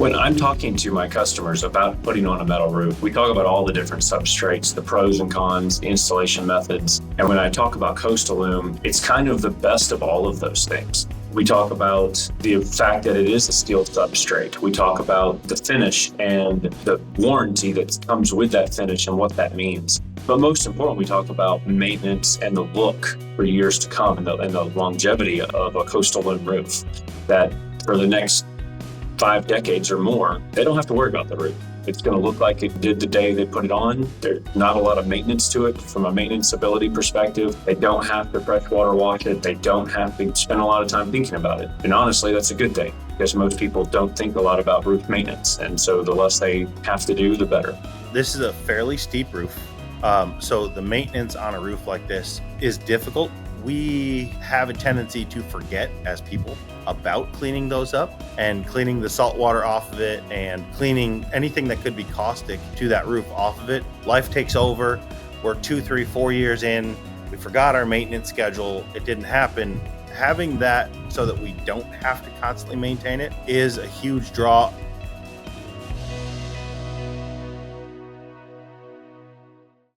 When I'm talking to my customers about putting on a metal roof, we talk about all the different substrates, the pros and cons, the installation methods. And when I talk about COASTALUME, it's kind of the best of all of those things. We talk about the fact that it is a steel substrate. We talk about the finish and the warranty that comes with that finish and what that means. But most important, we talk about maintenance and the look for years to come and the longevity of a COASTALUME roof. That for the next 5 decades or more, they don't have to worry about the roof. It's going to look like it did the day they put it on. There's not a lot of maintenance to it from a maintenanceability perspective. They don't have to freshwater wash it. They don't have to spend a lot of time thinking about it. And honestly, that's a good thing because most people don't think a lot about roof maintenance. And so the less they have to do, the better. This is a fairly steep roof. So the maintenance on a roof like this is difficult. We have a tendency to forget as people about cleaning those up and cleaning the salt water off of it and cleaning anything that could be caustic to that roof off of it. Life takes over. We're 2, 3, 4 years in. We forgot our maintenance schedule. It didn't happen. Having that so that we don't have to constantly maintain it is a huge draw.